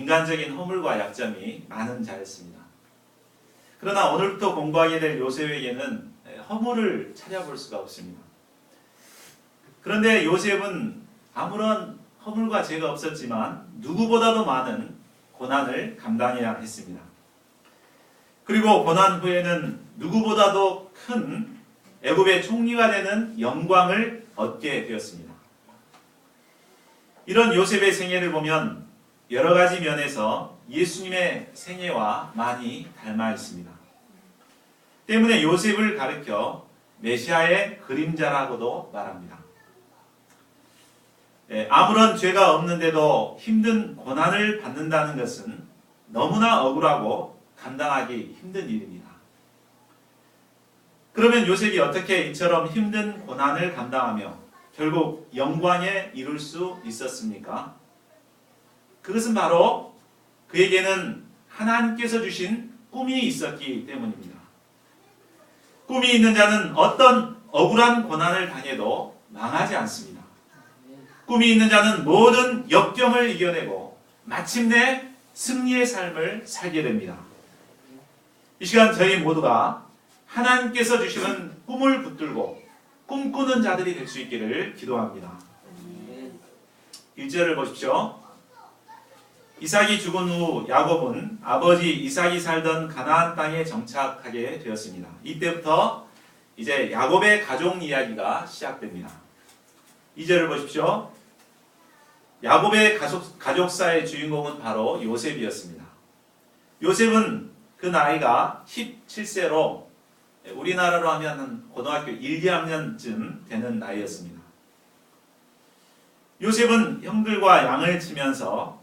인간적인 허물과 약점이 많은 자였습니다. 그러나 오늘부터 공부하게 될 요셉에게는 허물을 찾아볼 수가 없습니다. 그런데 요셉은 아무런 허물과 죄가 없었지만 누구보다도 많은 고난을 감당해야 했습니다. 그리고 고난 후에는 누구보다도 큰 애굽의 총리가 되는 영광을 얻게 되었습니다. 이런 요셉의 생애를 보면 여러 가지 면에서 예수님의 생애와 많이 닮아 있습니다. 때문에 요셉을 가리켜 메시아의 그림자라고도 말합니다. 아무런 죄가 없는데도 힘든 고난을 받는다는 것은 너무나 억울하고 감당하기 힘든 일입니다. 그러면 요셉이 어떻게 이처럼 힘든 고난을 감당하며 결국 영광에 이룰 수 있었습니까? 그것은 바로 그에게는 하나님께서 주신 꿈이 있었기 때문입니다. 꿈이 있는 자는 어떤 억울한 고난을 당해도 망하지 않습니다. 꿈이 있는 자는 모든 역경을 이겨내고 마침내 승리의 삶을 살게 됩니다. 이 시간 저희 모두가 하나님께서 주시는 꿈을 붙들고 꿈꾸는 자들이 될 수 있기를 기도합니다. 1절을 보십시오. 이삭이 죽은 후 야곱은 아버지 이삭이 살던 가나안 땅에 정착하게 되었습니다. 이때부터 이제 야곱의 가족 이야기가 시작됩니다. 2절을 보십시오. 야곱의 가족사의 주인공은 바로 요셉이었습니다. 요셉은 그 나이가 17세로 우리나라로 하면 고등학교 1, 2학년쯤 되는 나이였습니다. 요셉은 형들과 양을 치면서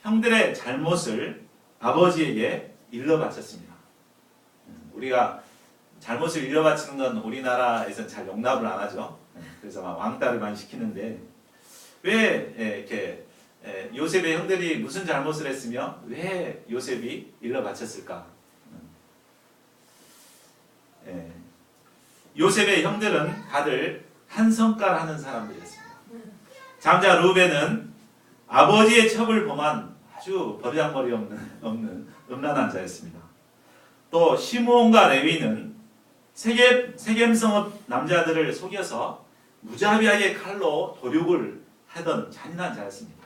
형들의 잘못을 아버지에게 일러바쳤습니다. 우리가 잘못을 일러바치는 건 우리나라에서는 잘 용납을 안 하죠. 그래서 막 왕따를 많이 시키는데 왜 이렇게 요셉의 형들이 무슨 잘못을 했으며 왜 요셉이 일러바쳤을까? 요셉의 형들은 다들 한 성깔 하는 사람들이었습니다. 장자 루벤은 아버지의 첩을 범한 아주 버르장머리 없는 음란한 자였습니다. 또 시므온과 레위는 세겜 성읍 남자들을 속여서 무자비하게 칼로 도륙을 하던 잔인한 자였습니다.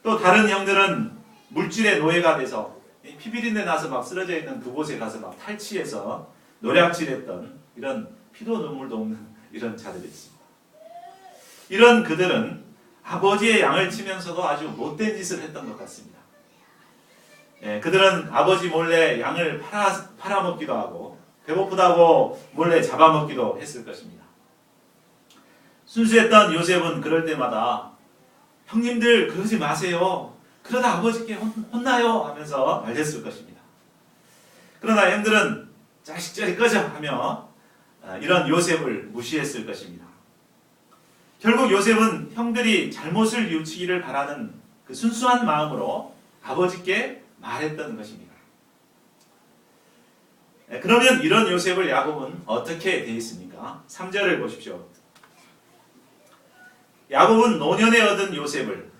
또 다른 형들은 물질의 노예가 돼서 피비린내 나서 막 쓰러져 있는 그곳에 가서 막 탈취해서 노략질했던 이런 피도 눈물도 없는 이런 자들이 있습니다. 이런 그들은 아버지의 양을 치면서도 아주 못된 짓을 했던 것 같습니다. 그들은 아버지 몰래 양을 팔아먹기도 하고 배고프다고 몰래 잡아먹기도 했을 것입니다. 순수했던 요셉은 그럴 때마다 형님들 그러지 마세요. 그러다 아버지께 혼나요 하면서 말렸을 것입니다. 그러나 형들은 자식 저리 꺼져 하며 이런 요셉을 무시했을 것입니다. 결국 요셉은 형들이 잘못을 뉘우치기를 바라는 그 순수한 마음으로 아버지께 말했던 것입니다. 그러면 이런 요셉을 야곱은 어떻게 되어 있습니까? 3절을 보십시오. 야곱은 노년에 얻은 요셉을,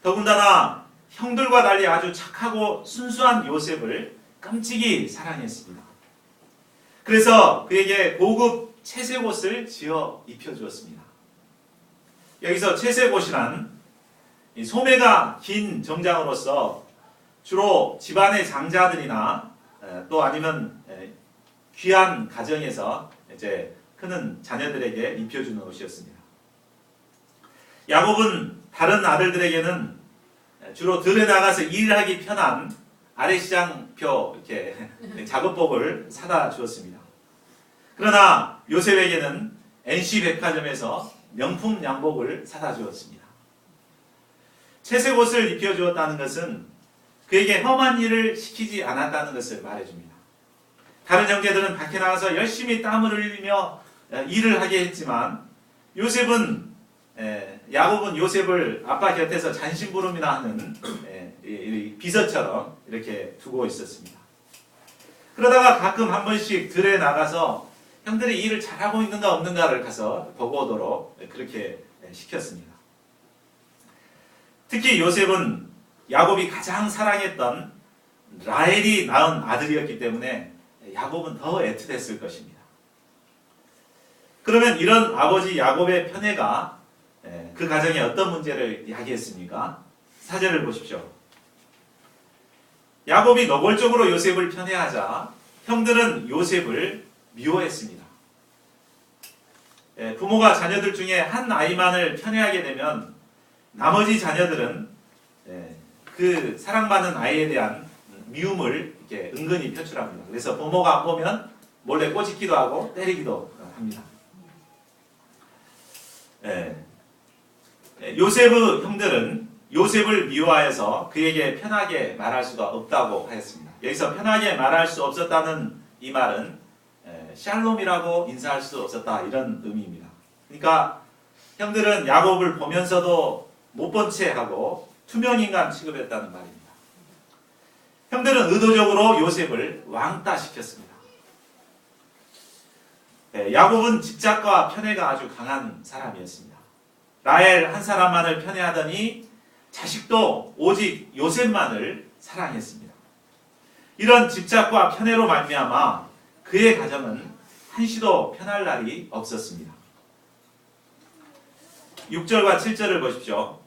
더군다나 형들과 달리 아주 착하고 순수한 요셉을 끔찍이 사랑했습니다. 그래서 그에게 고급 채색 옷을 지어 입혀주었습니다. 여기서 채색 옷이란 소매가 긴 정장으로서 주로 집안의 장자들이나 또 아니면 귀한 가정에서 이제 크는 자녀들에게 입혀주는 옷이었습니다. 야곱은 다른 아들들에게는 주로 들에 나가서 일하기 편한 아래시장표 이렇게 작업복을 사다 주었습니다. 그러나 요셉에게는 NC 백화점에서 명품 양복을 사다 주었습니다. 채색 옷을 입혀 주었다는 것은 그에게 험한 일을 시키지 않았다는 것을 말해줍니다. 다른 형제들은 밖에 나가서 열심히 땀을 흘리며 일을 하게 했지만 야곱은 요셉을 아빠 곁에서 잔심부름이나 하는 비서처럼 이렇게 두고 있었습니다. 그러다가 가끔 한 번씩 들에 나가서 형들이 일을 잘하고 있는가 없는가를 가서 보고 오도록 그렇게 시켰습니다. 특히 요셉은 야곱이 가장 사랑했던 라헬이 낳은 아들이었기 때문에 야곱은 더 애틋했을 것입니다. 그러면 이런 아버지 야곱의 편애가 그 가정에 어떤 문제를 야기했습니까? 4절을 보십시오. 야곱이 노골적으로 요셉을 편애하자 형들은 요셉을 미워했습니다. 부모가 자녀들 중에 한 아이만을 편애하게 되면 나머지 자녀들은 그 사랑받는 아이에 대한 미움을 이렇게 은근히 표출합니다. 그래서 부모가 안 보면 몰래 꼬집기도 하고 때리기도 합니다. 요셉의 형들은 요셉을 미워하여서 그에게 편하게 말할 수가 없다고 하였습니다. 여기서 편하게 말할 수 없었다는 이 말은 샬롬이라고 인사할 수 없었다 이런 의미입니다. 그러니까 형들은 야곱을 보면서도 못 본 채 하고 투명인간 취급했다는 말입니다. 형들은 의도적으로 요셉을 왕따시켰습니다. 야곱은 집착과 편애가 아주 강한 사람이었습니다. 라헬 한 사람만을 편애하더니 자식도 오직 요셉만을 사랑했습니다. 이런 집착과 편애로 말미암아 그의 가정은 한시도 편할 날이 없었습니다. 6절과 7절을 보십시오.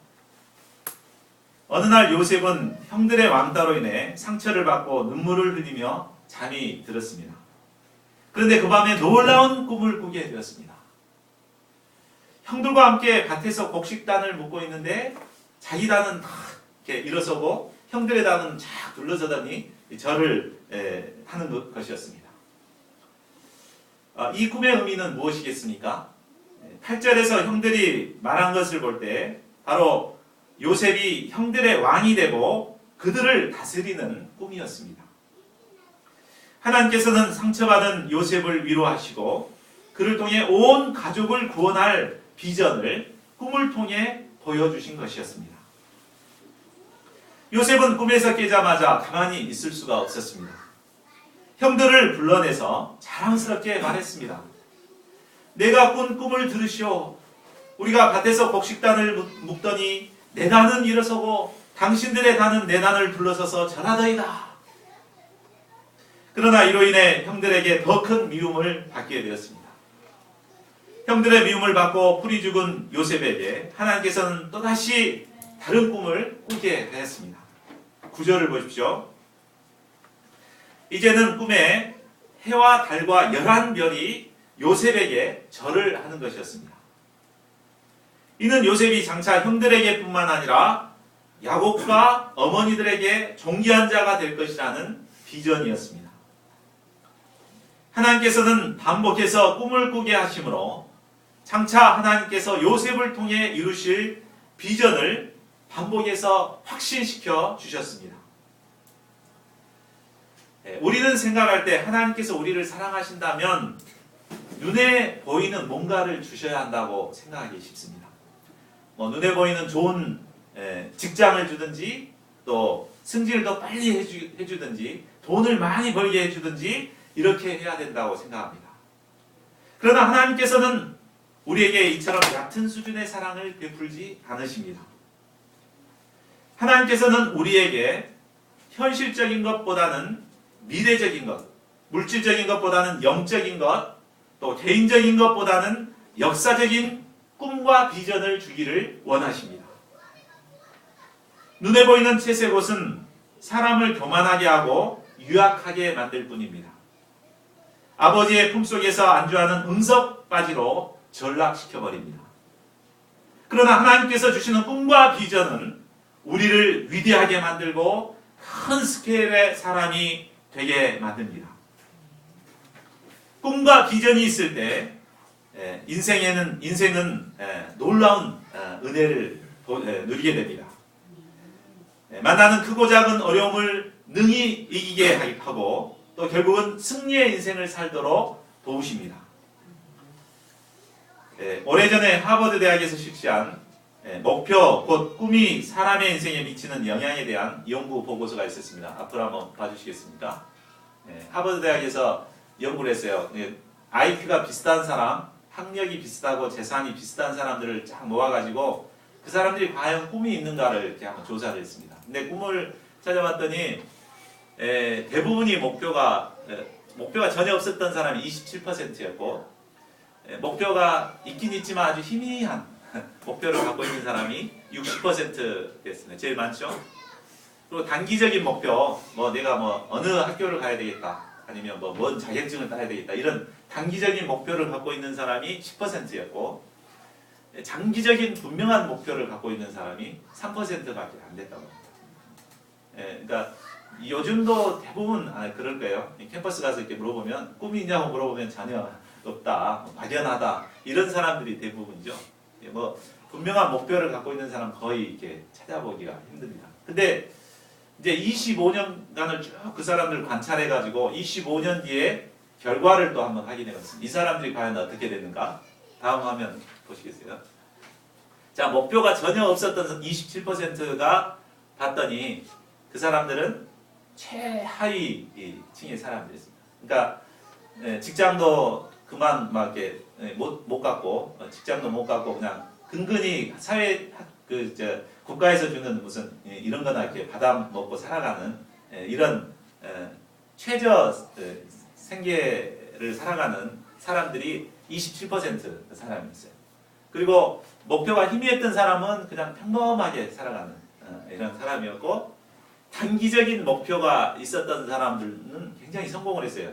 어느 날 요셉은 형들의 왕따로 인해 상처를 받고 눈물을 흘리며 잠이 들었습니다. 그런데 그 밤에 놀라운 꿈을 꾸게 되었습니다. 형들과 함께 밭에서 곡식단을 묶고 있는데 자기 단은 이렇게 일어서고 형들의 단은 쫙 둘러서더니 절을 하는 것이었습니다. 이 꿈의 의미는 무엇이겠습니까? 8절에서 형들이 말한 것을 볼 때 바로 요셉이 형들의 왕이 되고 그들을 다스리는 꿈이었습니다. 하나님께서는 상처받은 요셉을 위로하시고 그를 통해 온 가족을 구원할 비전을 꿈을 통해 보여주신 것이었습니다. 요셉은 꿈에서 깨자마자 가만히 있을 수가 없었습니다. 형들을 불러내서 자랑스럽게 말했습니다. 내가 꾼 꿈을 들으시오. 우리가 밭에서 곡식단을 묶더니 내 단은 일어서고 당신들의 단은 내 단을 둘러서서 절하더이다. 그러나 이로 인해 형들에게 더 큰 미움을 받게 되었습니다. 형들의 미움을 받고 풀이 죽은 요셉에게 하나님께서는 또다시 다른 꿈을 꾸게 되었습니다. 9절을 보십시오. 이제는 꿈에 해와 달과 11별이 요셉에게 절을 하는 것이었습니다. 이는 요셉이 장차 형들에게 뿐만 아니라 야곱과 어머니들에게 존귀한 자가 될 것이라는 비전이었습니다. 하나님께서는 반복해서 꿈을 꾸게 하심으로 장차 하나님께서 요셉을 통해 이루실 비전을 반복해서 확신시켜 주셨습니다. 우리는 생각할 때 하나님께서 우리를 사랑하신다면 눈에 보이는 뭔가를 주셔야 한다고 생각하기 쉽습니다. 눈에 보이는 좋은 직장을 주든지 또 승진을 더 빨리 해주든지 돈을 많이 벌게 해주든지 이렇게 해야 된다고 생각합니다. 그러나 하나님께서는 우리에게 이처럼 얕은 수준의 사랑을 베풀지 않으십니다. 하나님께서는 우리에게 현실적인 것보다는 미래적인 것, 물질적인 것보다는 영적인 것, 또 개인적인 것보다는 역사적인 꿈과 비전을 주기를 원하십니다. 눈에 보이는 채색옷은 사람을 교만하게 하고 유약하게 만들 뿐입니다. 아버지의 품속에서 안주하는 응석바지로 전락시켜버립니다. 그러나 하나님께서 주시는 꿈과 비전은 우리를 위대하게 만들고 큰 스케일의 사람이 되게 만듭니다. 꿈과 비전이 있을 때 인생은 놀라운 은혜를 누리게 됩니다. 만나는 크고 작은 어려움을 능히 이기게 하고 또 결국은 승리의 인생을 살도록 도우십니다. 오래전에 하버드 대학에서 실시한 목표 곧 꿈이 사람의 인생에 미치는 영향에 대한 연구 보고서가 있었습니다. 앞으로 한번 봐주시겠습니까? 하버드 대학에서 연구를 했어요. IQ가 비슷한 사람, 학력이 비슷하고 재산이 비슷한 사람들을 쫙 모아가지고 그 사람들이 과연 꿈이 있는가를 이렇게 한번 조사를 했습니다. 근데 꿈을 찾아봤더니 대부분이 목표가 전혀 없었던 사람이 27%였고 목표가 있긴 있지만 아주 희미한 목표를 갖고 있는 사람이 60% 됐습니다. 제일 많죠. 그리고 단기적인 목표, 뭐 내가 뭐 어느 학교를 가야 되겠다, 아니면 뭐 뭔 자격증을 따야 되겠다, 이런 단기적인 목표를 갖고 있는 사람이 10%였고 장기적인 분명한 목표를 갖고 있는 사람이 3%밖에 안 됐다고 합니다. 그러니까 요즘도 대부분 그럴 거예요. 캠퍼스 가서 이렇게 물어보면 꿈이 있냐고 물어보면 전혀 없다, 막연하다, 이런 사람들이 대부분이죠. 뭐 분명한 목표를 갖고 있는 사람 거의 이렇게 찾아보기가 힘듭니다. 근데 이제 25년간을 쭉 그 사람들 관찰해가지고 25년 뒤에 결과를 또 한번 확인해봤습니다. 이 사람들이 과연 어떻게 되는가? 다음 화면 보시겠어요? 자, 목표가 전혀 없었던 27%가 봤더니 그 사람들은 최하위 층의 사람들이었습니다. 그러니까 직장도 그만 막 이렇게 못 갖고, 직장도 못 갖고 그냥 근근히 사회 국가에서 주는 무슨 이런 거나 이렇게 받아 먹고 살아가는 이런 최저 생계를 살아가는 사람들이 27% 사람이었어요. 그리고 목표가 희미했던 사람은 그냥 평범하게 살아가는 이런 사람이었고, 단기적인 목표가 있었던 사람들은 굉장히 성공을 했어요.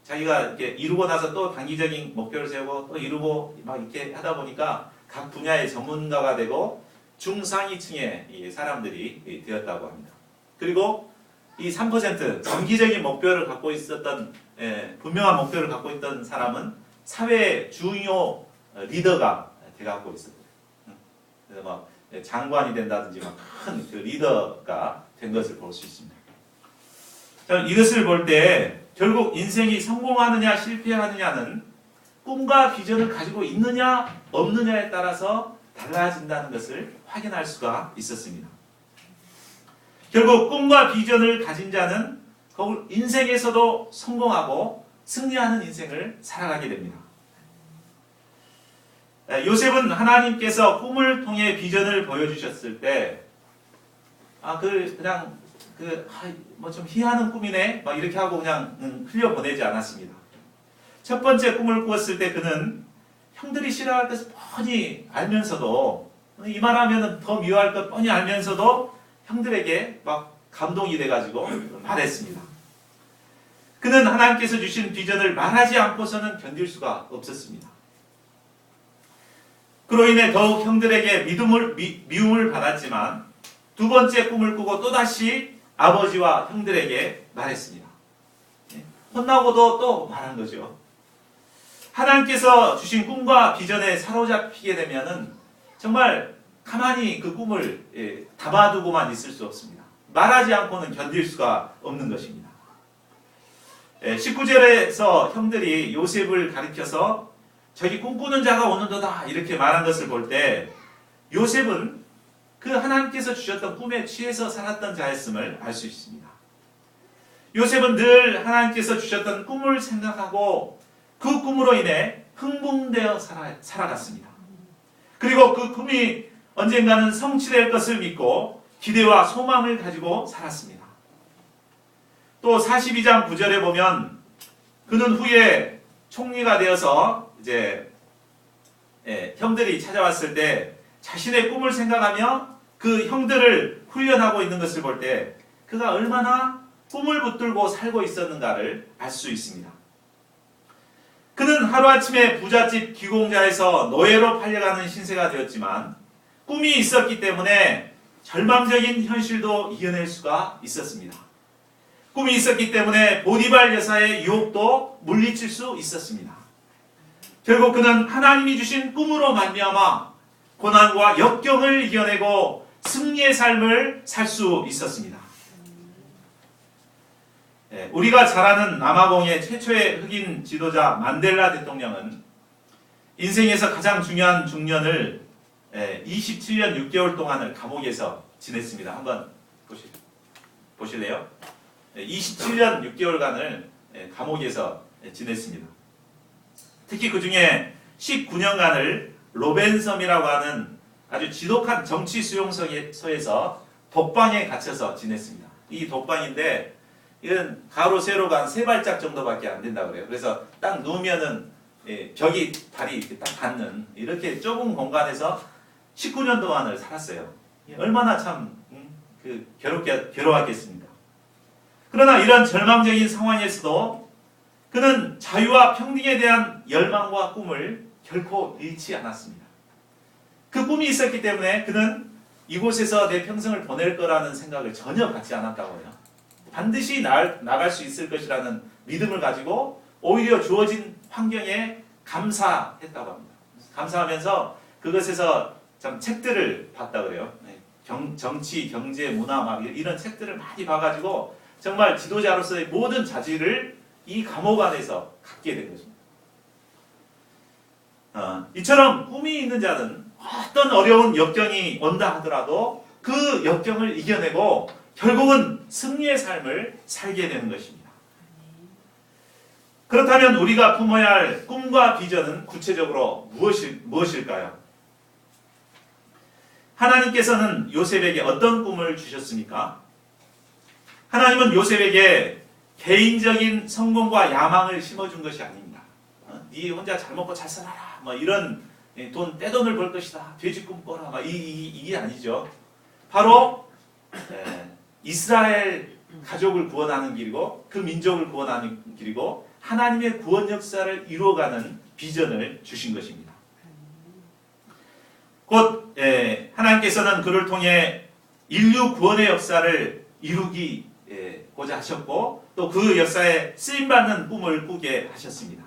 자기가 이렇게 이루고 나서 또 단기적인 목표를 세우고 또 이루고 막 이렇게 하다 보니까 각 분야의 전문가가 되고 중상위층의 사람들이 되었다고 합니다. 그리고 이 3% 장기적인 목표를 갖고 있었던, 분명한 목표를 갖고 있던 사람은 사회 중요 리더가 돼갖고 있었대요. 그래서 막 장관이 된다든지 막 큰 그 리더가 된 것을 볼 수 있습니다. 자, 이것을 볼 때 결국 인생이 성공하느냐 실패하느냐는 꿈과 비전을 가지고 있느냐 없느냐에 따라서 달라진다는 것을 확인할 수가 있었습니다. 결국 꿈과 비전을 가진 자는 인생에서도 성공하고 승리하는 인생을 살아가게 됩니다. 요셉은 하나님께서 꿈을 통해 비전을 보여주셨을 때, 그냥 뭐 좀 희한한 꿈이네, 막 이렇게 하고 그냥 흘려 보내지 않았습니다. 첫 번째 꿈을 꾸었을 때 그는 형들이 싫어할 것을 뻔히 알면서도, 이 말하면 더 미워할 것 뻔히 알면서도 형들에게 막 감동이 돼가지고 말했습니다. 그는 하나님께서 주신 비전을 말하지 않고서는 견딜 수가 없었습니다. 그로 인해 더욱 형들에게 미움을 받았지만 두 번째 꿈을 꾸고 또다시 아버지와 형들에게 말했습니다. 혼나고도 또 말한 거죠. 하나님께서 주신 꿈과 비전에 사로잡히게 되면은 정말 가만히 그 꿈을 담아두고만 있을 수 없습니다. 말하지 않고는 견딜 수가 없는 것입니다. 19절에서 형들이 요셉을 가리켜서 저기 꿈꾸는 자가 오는도다 이렇게 말한 것을 볼 때 요셉은 그 하나님께서 주셨던 꿈에 취해서 살았던 자였음을 알 수 있습니다. 요셉은 늘 하나님께서 주셨던 꿈을 생각하고 그 꿈으로 인해 흥분되어 살아갔습니다. 그리고 그 꿈이 언젠가는 성취될 것을 믿고 기대와 소망을 가지고 살았습니다. 또 42장 9절에 보면 그는 후에 총리가 되어서 이제 형들이 찾아왔을 때 자신의 꿈을 생각하며 그 형들을 훈련하고 있는 것을 볼 때 그가 얼마나 꿈을 붙들고 살고 있었는가를 알 수 있습니다. 그는 하루아침에 부잣집 기공자에서 노예로 팔려가는 신세가 되었지만 꿈이 있었기 때문에 절망적인 현실도 이겨낼 수가 있었습니다. 꿈이 있었기 때문에 보디발 여사의 유혹도 물리칠 수 있었습니다. 결국 그는 하나님이 주신 꿈으로 말미암아 고난과 역경을 이겨내고 승리의 삶을 살 수 있었습니다. 우리가 잘 아는 남아공의 최초의 흑인 지도자 만델라 대통령은 인생에서 가장 중요한 중년을 27년 6개월 동안을 감옥에서 지냈습니다. 한번 보실래요? 27년 6개월간을 감옥에서 지냈습니다. 특히 그 중에 19년간을 로벤섬이라고 하는 아주 지독한 정치 수용소에서 독방에 갇혀서 지냈습니다. 이 독방인데 이건 가로 세로가 한 3발짝 정도밖에 안 된다 그래요. 그래서 딱 누우면은 벽이 발이 이렇게 딱 닿는 이렇게 좁은 공간에서 19년 동안을 살았어요. 얼마나 참 괴로웠겠습니까? 그러나 이런 절망적인 상황에서도 그는 자유와 평등에 대한 열망과 꿈을 결코 잃지 않았습니다. 그 꿈이 있었기 때문에 그는 이곳에서 내 평생을 보낼 거라는 생각을 전혀 갖지 않았다고 해요. 반드시 나갈 수 있을 것이라는 믿음을 가지고 오히려 주어진 환경에 감사했다고 합니다. 감사하면서 그것에서 참 책들을 봤다 그래요. 정치, 경제, 문화 막 이런 책들을 많이 봐가지고 정말 지도자로서의 모든 자질을 이 감옥 안에서 갖게 된 것입니다. 이처럼 꿈이 있는 자는 어떤 어려운 역경이 온다 하더라도 그 역경을 이겨내고 결국은 승리의 삶을 살게 되는 것입니다. 그렇다면 우리가 품어야 할 꿈과 비전은 구체적으로 무엇일까요? 하나님께서는 요셉에게 어떤 꿈을 주셨습니까? 하나님은 요셉에게 개인적인 성공과 야망을 심어준 것이 아닙니다. 네 혼자 잘 먹고 잘 살아라. 뭐 이런 떼돈을 벌 것이다. 돼지 꿈 꿔라. 이게 아니죠. 바로 이스라엘 가족을 구원하는 길이고 그 민족을 구원하는 길이고 하나님의 구원 역사를 이루어가는 비전을 주신 것입니다. 곧 하나님께서는 그를 통해 인류 구원의 역사를 이루기고자 하셨고 또 그 역사에 쓰임받는 꿈을 꾸게 하셨습니다.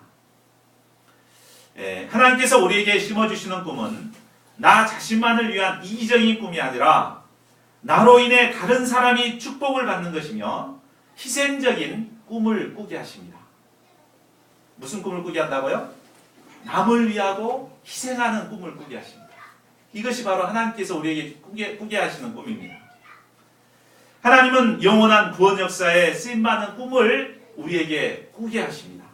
하나님께서 우리에게 심어주시는 꿈은 나 자신만을 위한 이기적인 꿈이 아니라 나로 인해 다른 사람이 축복을 받는 것이며 희생적인 꿈을 꾸게 하십니다. 무슨 꿈을 꾸게 한다고요? 남을 위하고 희생하는 꿈을 꾸게 하십니다. 이것이 바로 하나님께서 우리에게 꾸게 하시는 꿈입니다. 하나님은 영원한 구원 역사에 쓰임받는 꿈을 우리에게 꾸게 하십니다.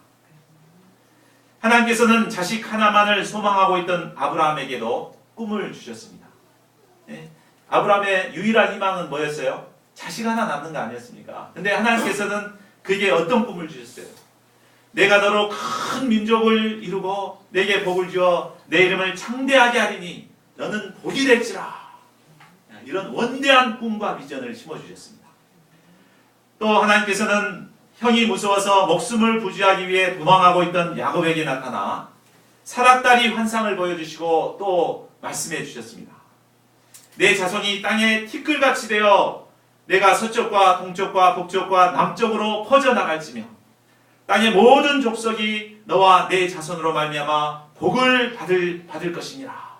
하나님께서는 자식 하나만을 소망하고 있던 아브라함에게도 꿈을 주셨습니다. 아브라함의 유일한 희망은 뭐였어요? 자식 하나 낳는 거 아니었습니까? 근데 하나님께서는 그에게 어떤 꿈을 주셨어요? 내가 너로 큰 민족을 이루고 내게 복을 주어 내 이름을 창대하게 하리니 너는 복이 될지라. 이런 원대한 꿈과 비전을 심어주셨습니다. 또 하나님께서는 형이 무서워서 목숨을 부지하기 위해 도망하고 있던 야곱에게 나타나 사닥다리 환상을 보여주시고 또 말씀해 주셨습니다. 내 자손이 땅에 티끌같이 되어 내가 서쪽과 동쪽과 북쪽과 남쪽으로 퍼져나갈지며 땅의 모든 족속이 너와 내 자손으로 말미암아 복을 받을 것이니라.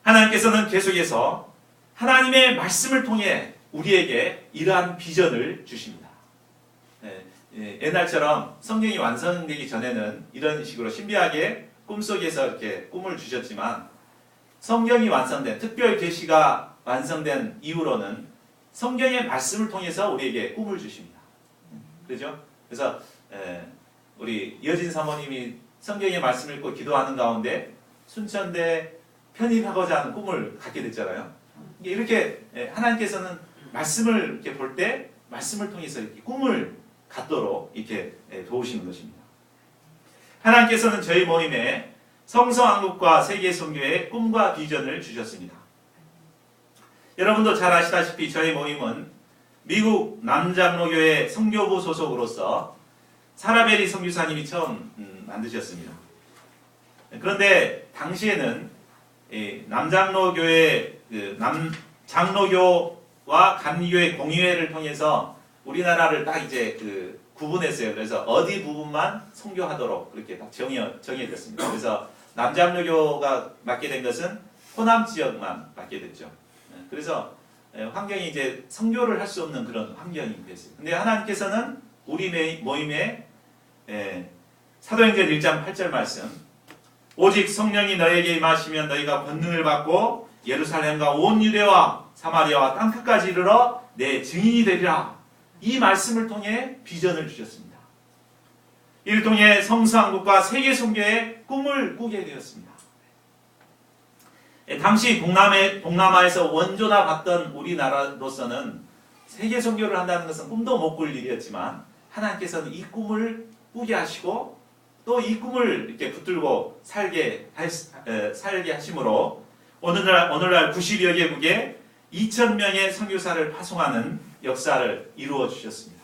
하나님께서는 계속해서 하나님의 말씀을 통해 우리에게 이러한 비전을 주십니다. 옛날처럼 성경이 완성되기 전에는 이런 식으로 신비하게 꿈속에서 이렇게 꿈을 주셨지만 성경이 완성된 특별 계시가 완성된 이후로는 성경의 말씀을 통해서 우리에게 꿈을 주십니다. 그렇죠? 그래서 우리 여진 사모님이 성경의 말씀을 읽고 기도하는 가운데 순천대 편입하고자 하는 꿈을 갖게 됐잖아요. 이렇게 하나님께서는 말씀을 이렇게 볼 때 말씀을 통해서 이렇게 꿈을 갖도록 이렇게 도우시는 것입니다. 하나님께서는 저희 모임에 성서왕국과 세계선교의 꿈과 비전을 주셨습니다. 여러분도 잘 아시다시피 저희 모임은 미국 남장로교회 선교부 소속으로서 사라베리 선교사님이 처음 만드셨습니다. 그런데 당시에는 남장로교회 장로교와 감리교회 공의회를 통해서 우리나라를 딱 이제 구분했어요. 그래서 어디 부분만 선교하도록 그렇게 딱 정해졌습니다. 그래서 남장로교가 맡게 된 것은 호남 지역만 맡게 됐죠. 그래서 환경이 이제 선교를 할 수 없는 그런 환경이 됐어요. 근데 하나님께서는 우리 모임에 사도행전 1장 8절 말씀 오직 성령이 너에게 임하시면 너희가 권능을 받고 예루살렘과 온 유대와 사마리아와 땅끝까지 이르러 내 증인이 되리라. 이 말씀을 통해 비전을 주셨습니다. 이를 통해 성서왕국과 세계선교의 꿈을 꾸게 되었습니다. 당시 동남아에서 원조나 봤던 우리나라로서는 세계 선교를 한다는 것은 꿈도 못 꿀 일이었지만 하나님께서는 이 꿈을 꾸게 하시고 또 이 꿈을 이렇게 붙들고 살게 하심으로 오늘날 90여 개국에 2,000명의 선교사를 파송하는 역사를 이루어 주셨습니다.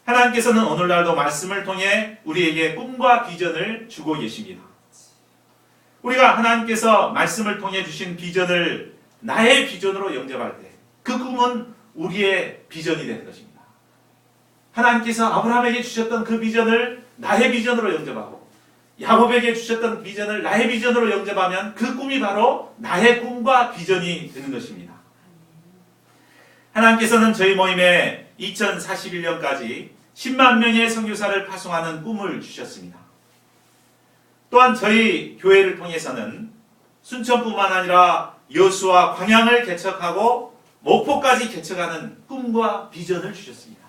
하나님께서는 오늘날도 말씀을 통해 우리에게 꿈과 비전을 주고 계십니다. 우리가 하나님께서 말씀을 통해 주신 비전을 나의 비전으로 영접할 때 그 꿈은 우리의 비전이 되는 것입니다. 하나님께서 아브라함에게 주셨던 그 비전을 나의 비전으로 영접하고 야곱에게 주셨던 비전을 나의 비전으로 영접하면 그 꿈이 바로 나의 꿈과 비전이 되는 것입니다. 하나님께서는 저희 모임에 2041년까지 10만 명의 선교사를 파송하는 꿈을 주셨습니다. 또한 저희 교회를 통해서는 순천뿐만 아니라 여수와 광양을 개척하고 목포까지 개척하는 꿈과 비전을 주셨습니다.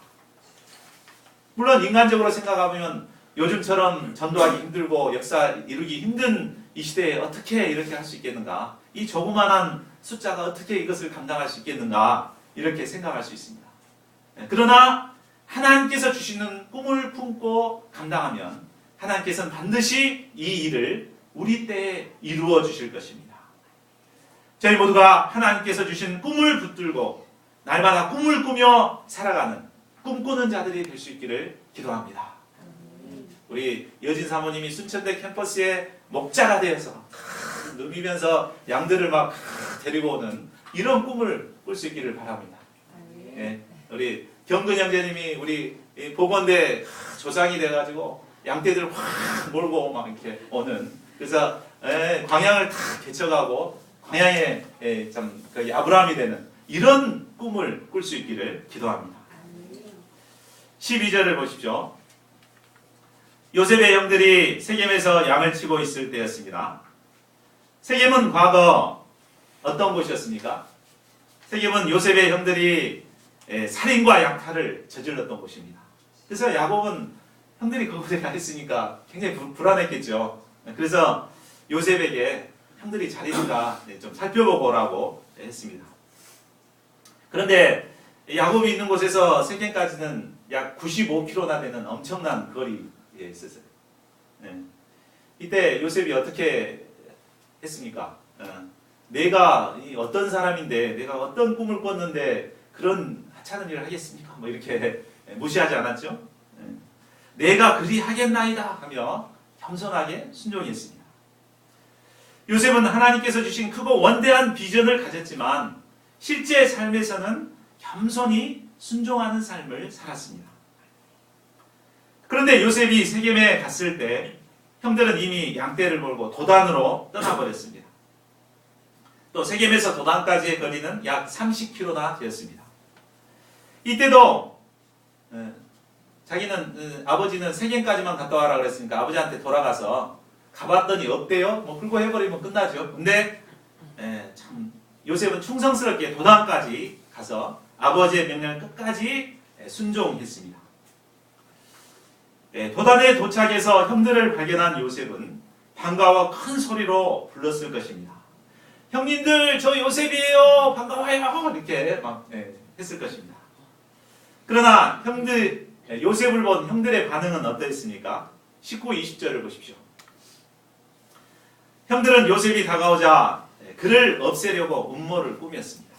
물론 인간적으로 생각하면 요즘처럼 전도하기 힘들고 역사 이루기 힘든 이 시대에 어떻게 이렇게 할 수 있겠는가? 이 조그만한 숫자가 어떻게 이것을 감당할 수 있겠는가? 이렇게 생각할 수 있습니다. 그러나 하나님께서 주시는 꿈을 품고 감당하면 하나님께서는 반드시 이 일을 우리 때에 이루어 주실 것입니다. 저희 모두가 하나님께서 주신 꿈을 붙들고 날마다 꿈을 꾸며 살아가는 꿈꾸는 자들이 될 수 있기를 기도합니다. 우리 여진 사모님이 순천대 캠퍼스의 목자가 되어서 누비면서 양들을 막 데리고 오는 이런 꿈을 꿀 수 있기를 바랍니다. 예, 우리 경근 형제님이 우리 보건대 조상이 돼가지고 양떼들을 확 몰고 막 이렇게 오는 그래서 광양을 다 개척하고 광양에 참 아브라함이 되는 이런 꿈을 꿀 수 있기를 기도합니다. 12절을 보십시오. 요셉의 형들이 세겜에서 양을 치고 있을 때였습니다. 세겜은 과거 어떤 곳이었습니까? 세겜은 요셉의 형들이 살인과 약탈을 저질렀던 곳입니다. 그래서 야곱은 형들이 그곳에 가 있으니까 굉장히 불안했겠죠. 그래서 요셉에게 형들이 잘 있는가 좀 살펴보고 오라고 했습니다. 그런데 야곱이 있는 곳에서 세겜까지는 약 95km나 되는 엄청난 거리에 있었어요. 이때 요셉이 어떻게 했습니까? 내가 어떤 사람인데 내가 어떤 꿈을 꿨는데 그런 하찮은 일을 하겠습니까? 뭐 이렇게 무시하지 않았죠? 내가 그리 하겠나이다 하며 겸손하게 순종했습니다. 요셉은 하나님께서 주신 크고 원대한 비전을 가졌지만 실제 삶에서는 겸손히 순종하는 삶을 살았습니다. 그런데 요셉이 세겜에 갔을 때 형들은 이미 양떼를 몰고 도단으로 떠나버렸습니다. 또 세겜에서 도단까지의 거리는 약 30km나 되었습니다. 이때도 자기는 아버지는 세겜까지만 갔다 와라 그랬으니까 아버지한테 돌아가서 가봤더니 없대요. 뭐 불고해버리면 끝나죠. 근데 참 요셉은 충성스럽게 도단까지 가서 아버지의 명령을 끝까지 순종했습니다. 도단에 도착해서 형들을 발견한 요셉은 반가워 큰 소리로 불렀을 것입니다. 형님들 저 요셉이에요. 반가워요. 이렇게 막 했을 것입니다. 그러나 요셉을 본 형들의 반응은 어떠했습니까? 19, 20절을 보십시오. 형들은 요셉이 다가오자 그를 없애려고 음모를 꾸몄습니다.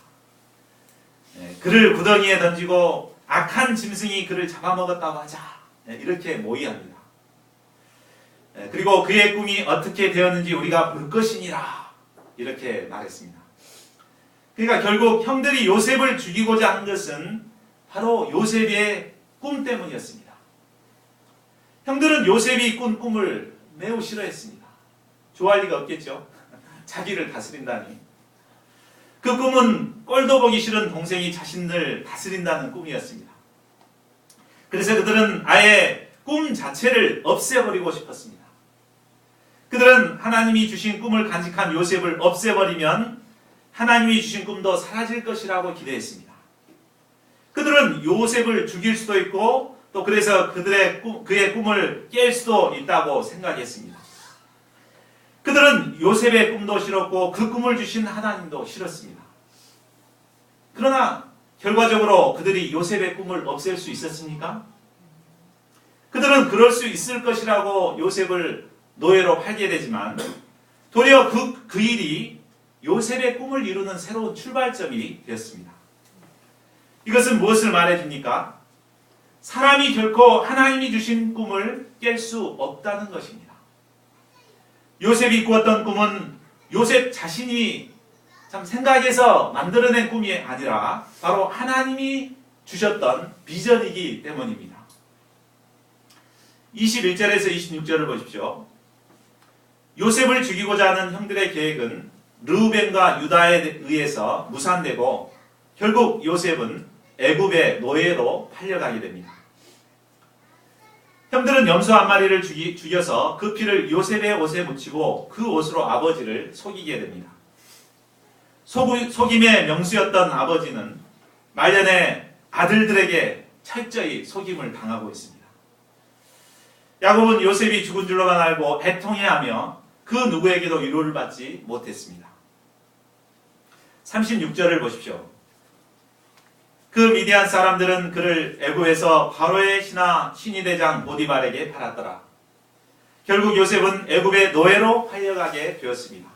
그를 구덩이에 던지고 악한 짐승이 그를 잡아먹었다고 하자. 이렇게 모의합니다. 그리고 그의 꿈이 어떻게 되었는지 우리가 볼 것이니라. 이렇게 말했습니다. 그러니까 결국 형들이 요셉을 죽이고자 한 것은 바로 요셉의 꿈 때문이었습니다. 형들은 요셉이 꾼 꿈을 매우 싫어했습니다. 좋아할 리가 없겠죠. 자기를 다스린다니. 그 꿈은 꼴도 보기 싫은 동생이 자신을 다스린다는 꿈이었습니다. 그래서 그들은 아예 꿈 자체를 없애버리고 싶었습니다. 그들은 하나님이 주신 꿈을 간직한 요셉을 없애버리면 하나님이 주신 꿈도 사라질 것이라고 기대했습니다. 그들은 요셉을 죽일 수도 있고 또 그래서 그의 꿈을 깰 수도 있다고 생각했습니다. 그들은 요셉의 꿈도 싫었고 그 꿈을 주신 하나님도 싫었습니다. 그러나 결과적으로 그들이 요셉의 꿈을 없앨 수 있었습니까? 그들은 그럴 수 있을 것이라고 요셉을 노예로 팔게 되지만 도리어 그 일이 요셉의 꿈을 이루는 새로운 출발점이 되었습니다. 이것은 무엇을 말해줍니까? 사람이 결코 하나님이 주신 꿈을 깰 수 없다는 것입니다. 요셉이 꾸었던 꿈은 요셉 자신이 참 생각해서 만들어낸 꿈이 아니라 바로 하나님이 주셨던 비전이기 때문입니다. 21절에서 26절을 보십시오. 요셉을 죽이고자 하는 형들의 계획은 르우벤과 유다에 의해서 무산되고 결국 요셉은 애굽의 노예로 팔려가게 됩니다. 형들은 염소 한 마리를 죽여서 그 피를 요셉의 옷에 묻히고 그 옷으로 아버지를 속이게 됩니다. 속임의 명수였던 아버지는 말년에 아들들에게 철저히 속임을 당하고 있습니다. 야곱은 요셉이 죽은 줄로만 알고 애통해하며 그 누구에게도 위로를 받지 못했습니다. 36절을 보십시오. 그 미디안 사람들은 그를 애굽에서 바로의 신하 대장 보디발에게 팔았더라. 결국 요셉은 애굽의 노예로 팔려가게 되었습니다.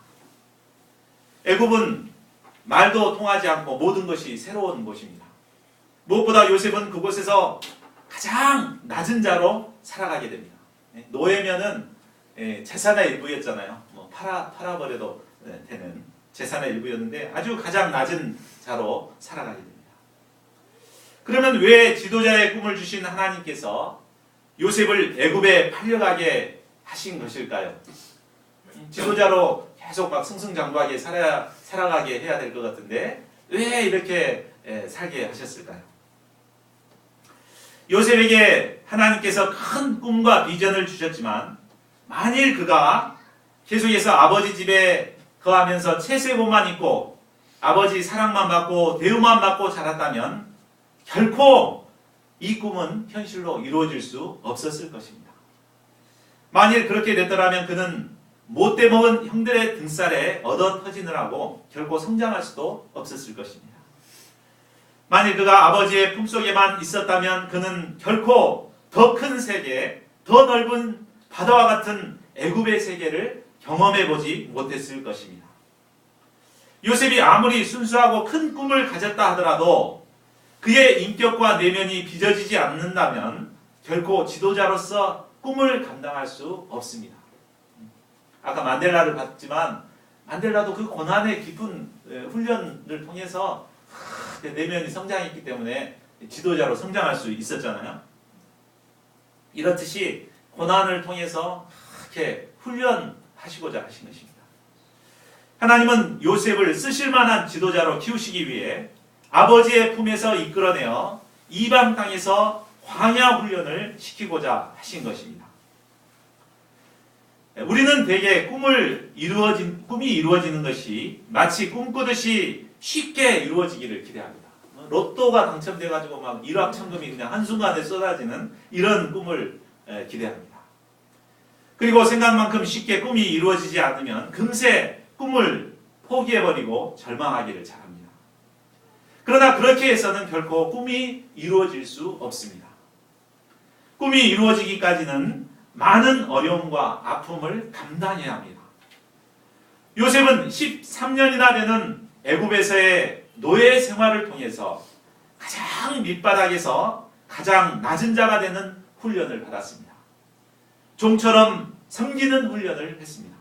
애굽은 말도 통하지 않고 모든 것이 새로운 곳입니다. 무엇보다 요셉은 그곳에서 가장 낮은 자로 살아가게 됩니다. 노예면은 재산의 일부였잖아요. 팔아버려도 되는 재산의 일부였는데 아주 가장 낮은 자로 살아가게 됩니다. 그러면 왜 지도자의 꿈을 주신 하나님께서 요셉을 애굽에 팔려가게 하신 것일까요? 지도자로 계속 막 승승장구하게 살아가게 해야 될 것 같은데 왜 이렇게 살게 하셨을까요? 요셉에게 하나님께서 큰 꿈과 비전을 주셨지만 만일 그가 계속해서 아버지 집에 거하면서 채색옷만 입고 아버지 사랑만 받고 대우만 받고 자랐다면 결코 이 꿈은 현실로 이루어질 수 없었을 것입니다. 만일 그렇게 됐더라면 그는 못돼 먹은 형들의 등살에 얻어 터지느라고 결코 성장할 수도 없었을 것입니다. 만일 그가 아버지의 품속에만 있었다면 그는 결코 더 큰 세계, 더 넓은 바다와 같은 애굽의 세계를 경험해보지 못했을 것입니다. 요셉이 아무리 순수하고 큰 꿈을 가졌다 하더라도 그의 인격과 내면이 빚어지지 않는다면 결코 지도자로서 꿈을 감당할 수 없습니다. 아까 만델라를 봤지만 만델라도 그 고난의 깊은 훈련을 통해서 내면이 성장했기 때문에 지도자로 성장할 수 있었잖아요. 이렇듯이 고난을 통해서 이렇게 훈련하시고자 하신 것입니다. 하나님은 요셉을 쓰실 만한 지도자로 키우시기 위해 아버지의 품에서 이끌어내어 이방 땅에서 광야 훈련을 시키고자 하신 것입니다. 우리는 대개 꿈이 이루어지는 것이 마치 꿈꾸듯이 쉽게 이루어지기를 기대합니다. 로또가 당첨돼가지고 막 일확천금이 그냥 한순간에 쏟아지는 이런 꿈을 기대합니다. 그리고 생각만큼 쉽게 꿈이 이루어지지 않으면 금세 꿈을 포기해버리고 절망하기를 잘합니다. 그러나 그렇게 해서는 결코 꿈이 이루어질 수 없습니다. 꿈이 이루어지기까지는 많은 어려움과 아픔을 감당해야 합니다. 요셉은 13년이나 되는 애굽에서의 노예 생활을 통해서 가장 밑바닥에서 가장 낮은 자가 되는 훈련을 받았습니다. 종처럼 섬기는 훈련을 했습니다.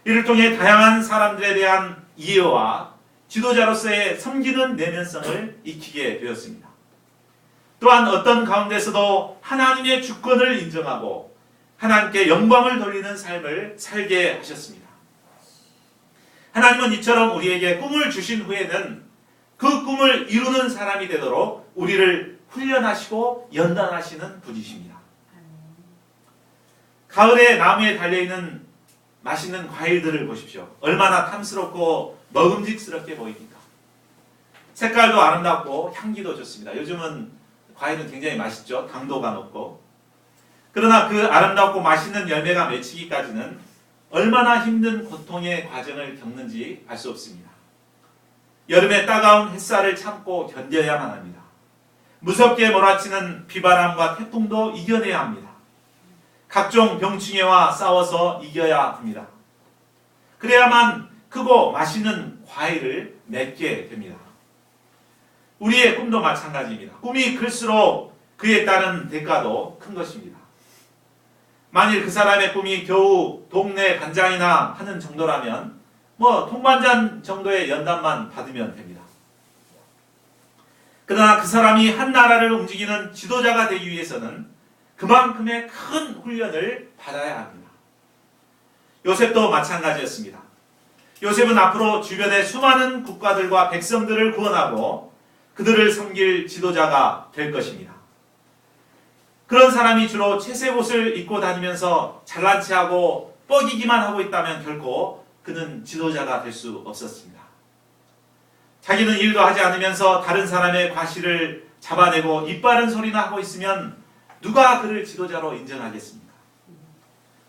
이를 통해 다양한 사람들에 대한 이해와 지도자로서의 섬기는 내면성을 익히게 되었습니다. 또한 어떤 가운데서도 하나님의 주권을 인정하고 하나님께 영광을 돌리는 삶을 살게 하셨습니다. 하나님은 이처럼 우리에게 꿈을 주신 후에는 그 꿈을 이루는 사람이 되도록 우리를 훈련하시고 연단하시는 분이십니다. 가을에 나무에 달려있는 맛있는 과일들을 보십시오. 얼마나 탐스럽고 먹음직스럽게 보입니까? 색깔도 아름답고 향기도 좋습니다. 요즘은 과일은 굉장히 맛있죠. 당도가 높고. 그러나 그 아름답고 맛있는 열매가 맺히기까지는 얼마나 힘든 고통의 과정을 겪는지 알 수 없습니다. 여름의 따가운 햇살을 참고 견뎌야만 합니다. 무섭게 몰아치는 비바람과 태풍도 이겨내야 합니다. 각종 병충해와 싸워서 이겨야 합니다. 그래야만 크고 맛있는 과일을 맺게 됩니다. 우리의 꿈도 마찬가지입니다. 꿈이 클수록 그에 따른 대가도 큰 것입니다. 만일 그 사람의 꿈이 겨우 동네 반장이나 하는 정도라면 통반장 정도의 연단만 받으면 됩니다. 그러나 그 사람이 한 나라를 움직이는 지도자가 되기 위해서는 그만큼의 큰 훈련을 받아야 합니다. 요셉도 마찬가지였습니다. 요셉은 앞으로 주변의 수많은 국가들과 백성들을 구원하고 그들을 섬길 지도자가 될 것입니다. 그런 사람이 주로 채색 옷을 입고 다니면서 잘난 체하고 뻐기기만 하고 있다면 결코 그는 지도자가 될 수 없었습니다. 자기는 일도 하지 않으면서 다른 사람의 과실을 잡아내고 입 바른 소리나 하고 있으면 누가 그를 지도자로 인정하겠습니까?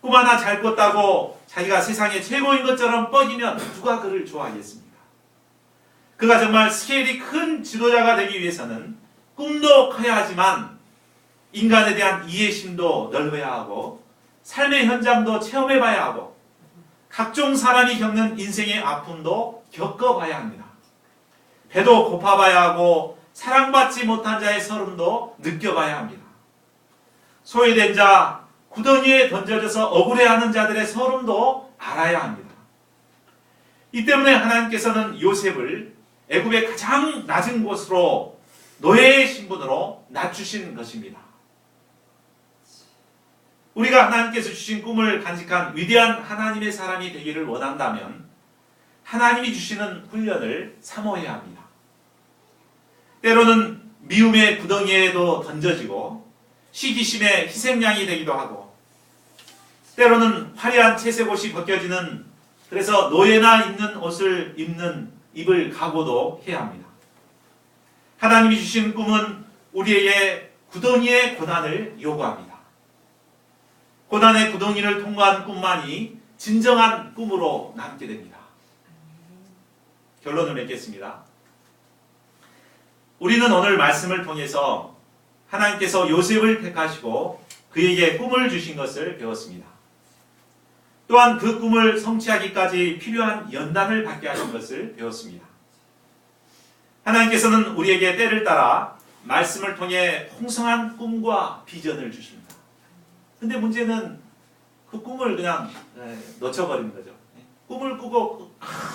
꿈 하나 잘 꿨다고 자기가 세상의 최고인 것처럼 뻐기면 누가 그를 좋아하겠습니까? 그가 정말 스케일이 큰 지도자가 되기 위해서는 꿈도 커야 하지만 인간에 대한 이해심도 넓어야 하고 삶의 현장도 체험해봐야 하고 각종 사람이 겪는 인생의 아픔도 겪어봐야 합니다. 배도 고파봐야 하고 사랑받지 못한 자의 서름도 느껴봐야 합니다. 소외된 자, 구덩이에 던져져서 억울해하는 자들의 서름도 알아야 합니다. 이 때문에 하나님께서는 요셉을 애굽의 가장 낮은 곳으로 노예의 신분으로 낮추신 것입니다. 우리가 하나님께서 주신 꿈을 간직한 위대한 하나님의 사람이 되기를 원한다면 하나님이 주시는 훈련을 사모해야 합니다. 때로는 미움의 구덩이에도 던져지고 시기심의 희생양이 되기도 하고 때로는 화려한 채색 옷이 벗겨지는 그래서 노예나 입는 옷을 입을 각오도 해야 합니다. 하나님이 주신 꿈은 우리에게 구덩이의 고난을 요구합니다. 고난의 구덩이를 통과한 꿈만이 진정한 꿈으로 남게 됩니다. 결론을 맺겠습니다. 우리는 오늘 말씀을 통해서 하나님께서 요셉을 택하시고 그에게 꿈을 주신 것을 배웠습니다. 또한 그 꿈을 성취하기까지 필요한 연단을 받게 하신 것을 배웠습니다. 하나님께서는 우리에게 때를 따라 말씀을 통해 풍성한 꿈과 비전을 주십니다. 근데 문제는 그 꿈을 그냥 놓쳐버리는 거죠. 꿈을 꾸고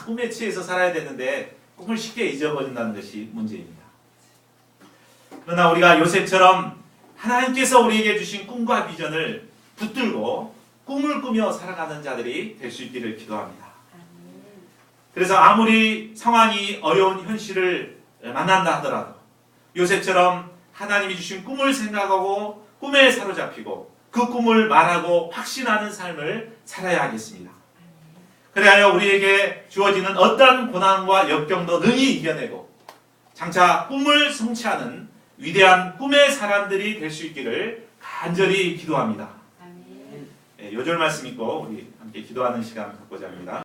꿈에 취해서 살아야 되는데 꿈을 쉽게 잊어버린다는 것이 문제입니다. 그러나 우리가 요셉처럼 하나님께서 우리에게 주신 꿈과 비전을 붙들고 꿈을 꾸며 살아가는 자들이 될 수 있기를 기도합니다. 그래서 아무리 상황이 어려운 현실을 만난다 하더라도 요셉처럼 하나님이 주신 꿈을 생각하고 꿈에 사로잡히고 그 꿈을 말하고 확신하는 삶을 살아야 하겠습니다. 그래야 우리에게 주어지는 어떠한 고난과 역경도 능히 이겨내고 장차 꿈을 성취하는 위대한 꿈의 사람들이 될 수 있기를 간절히 기도합니다. 요절 말씀 읽고 우리 함께 기도하는 시간 갖고자 합니다.